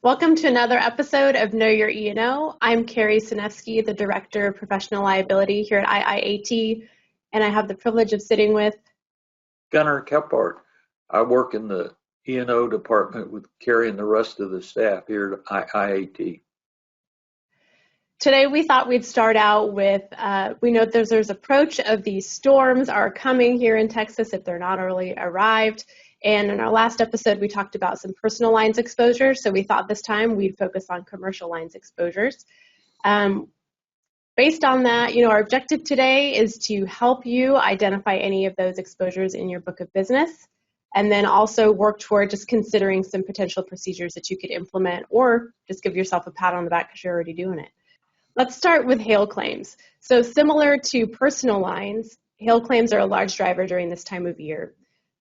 Welcome to another episode of Know Your E&O. I'm Cari, the Director of Professional Liability here at IIAT, and I have the privilege of sitting with Gunnar Kephart. I work in the E&O department with Cari and the rest of the staff here at IIAT. Today we thought we'd start out with, we know there's approach of these storms are coming here in Texas if they're not already arrived. And in our last episode, we talked about some personal lines exposure. So we thought this time we'd focus on commercial lines exposures. Based on that, our objective today is to help you identify any of those exposures in your book of business, and then also work toward just considering some potential procedures that you could implement, or just give yourself a pat on the back because you're already doing it. Let's start with hail claims. So similar to personal lines, hail claims are a large driver during this time of year.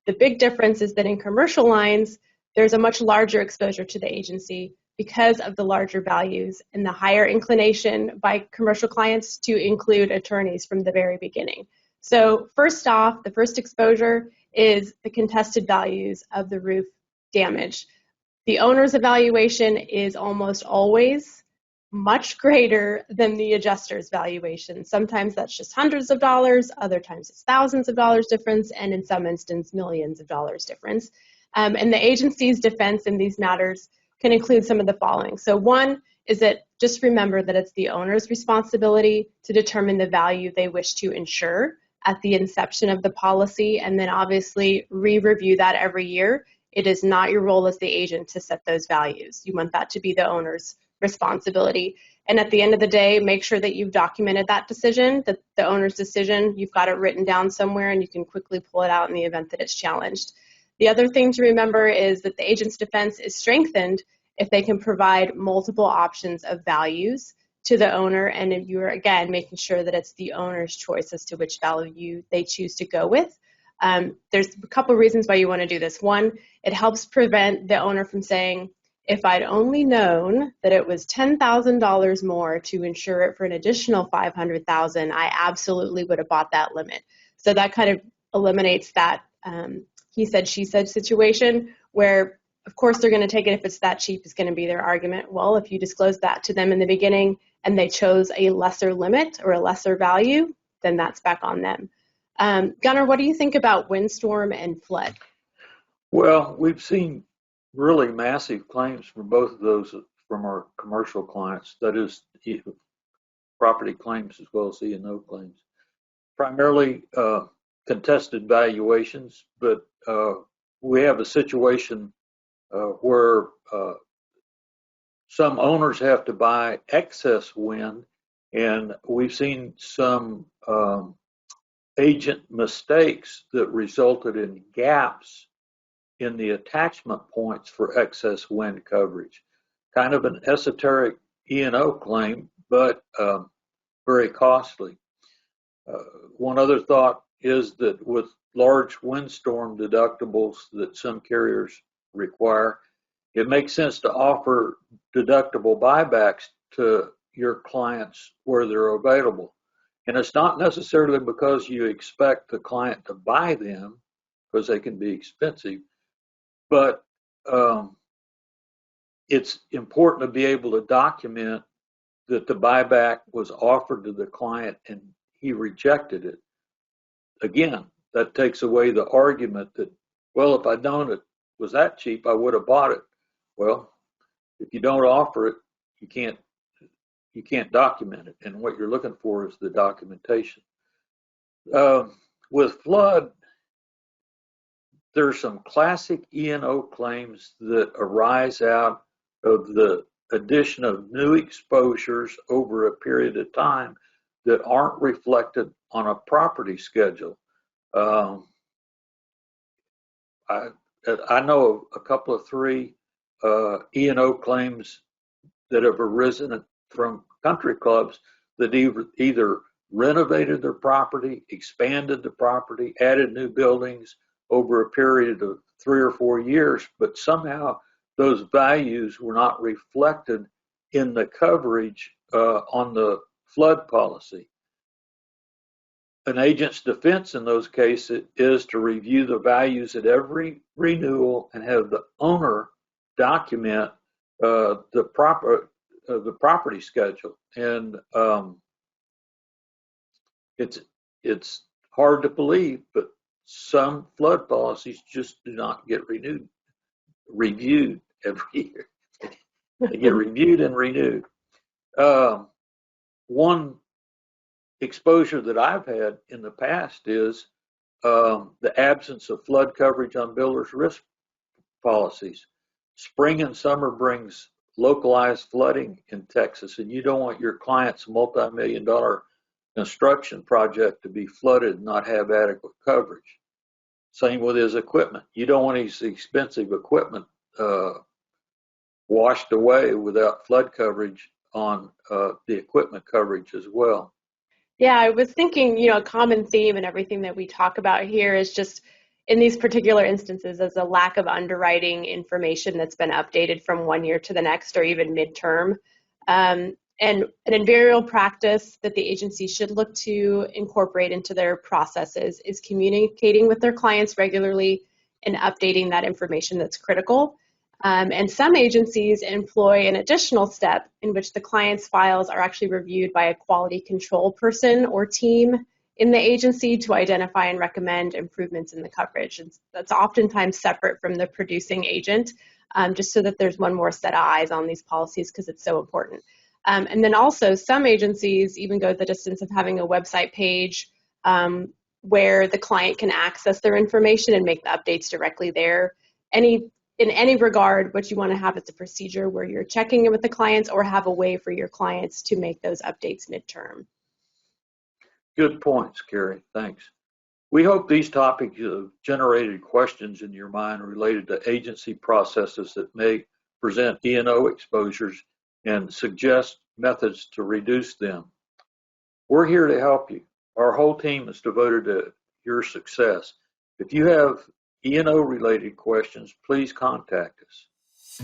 The big difference is that in commercial lines, there's a much larger exposure to the agency because of the larger values and the higher inclination by commercial clients to include attorneys from the very beginning. So first off, the first exposure is the contested values of the roof damage. The owner's evaluation is almost always much greater than the adjuster's valuation. Sometimes that's just hundreds of dollars, other times it's thousands of dollars difference, and in some instances, millions of dollars difference. And the agency's defense in these matters can include some of the following. So one is that just remember that it's the owner's responsibility to determine the value they wish to insure at the inception of the policy, and then obviously re-review that every year. It is not your role as the agent to set those values. You want that to be the owner's responsibility. And at the end of the day, make sure that you've documented that decision, that the owner's decision, you've got it written down somewhere and you can quickly pull it out in the event that it's challenged. The other thing to remember is that the agent's defense is strengthened if they can provide multiple options of values to the owner, and if you're, again, making sure that it's the owner's choice as to which value they choose to go with. There's a couple reasons why you want to do this. One, it helps prevent the owner from saying, if I'd only known that it was $10,000 more to insure it for an additional $500,000, I absolutely would have bought that limit. So that kind of eliminates that he said, she said situation where, of course, they're going to take it if it's that cheap is going to be their argument. Well, if you disclose that to them in the beginning and they chose a lesser limit or a lesser value, then that's back on them. Gunnar, what do you think about windstorm and flood? Well, we've seen really massive claims for both of those from our commercial clients, that is property claims as well as E&O claims. Primarily contested valuations, but we have a situation where some owners have to buy excess wind, and we've seen some agent mistakes that resulted in gaps in the attachment points for excess wind coverage. Kind of an esoteric E&O claim, but very costly. One other thought is that with large windstorm deductibles that some carriers require, it makes sense to offer deductible buybacks to your clients where they're available. And it's not necessarily because you expect the client to buy them, because they can be expensive, but it's important to be able to document that the buyback was offered to the client and he rejected it. Again, that takes away the argument that, well, if I'd known it was that cheap, I would have bought it. Well, if you don't offer it, you can't document it. And what you're looking for is the documentation. With flood, there's some classic E&O claims that arise out of the addition of new exposures over a period of time that aren't reflected on a property schedule. I know a couple of three E&O claims that have arisen from country clubs that either renovated their property, expanded the property, added new buildings over a period of 3 or 4 years, but somehow those values were not reflected in the coverage on the flood policy. An agent's defense in those cases is to review the values at every renewal and have the owner document the property schedule, and it's hard to believe, but some flood policies just do not get reviewed every year. They get reviewed and renewed. One exposure that I've had in the past is the absence of flood coverage on builders' risk policies. Spring and summer brings localized flooding in Texas, and you don't want your client's multi-million-dollar construction project to be flooded and not have adequate coverage. Same with his equipment. You don't want his expensive equipment washed away without flood coverage on the equipment coverage as well. Yeah, I was thinking, a common theme in everything that we talk about here is just in these particular instances as a lack of underwriting information that's been updated from one year to the next or even midterm. And an invariable practice that the agency should look to incorporate into their processes is communicating with their clients regularly and updating that information that's critical. And some agencies employ an additional step in which the client's files are actually reviewed by a quality control person or team in the agency to identify and recommend improvements in the coverage. And that's oftentimes separate from the producing agent, just so that there's one more set of eyes on these policies because it's so important. And then also some agencies even go the distance of having a website page where the client can access their information and make the updates directly there. In any regard, what you want to have is a procedure where you're checking in with the clients or have a way for your clients to make those updates midterm. Good points, Cari. Thanks. We hope these topics have generated questions in your mind related to agency processes that may present E&O exposures and suggest methods to reduce them. We're here to help you. Our whole team is devoted to your success. If you have E&O related questions, please contact us.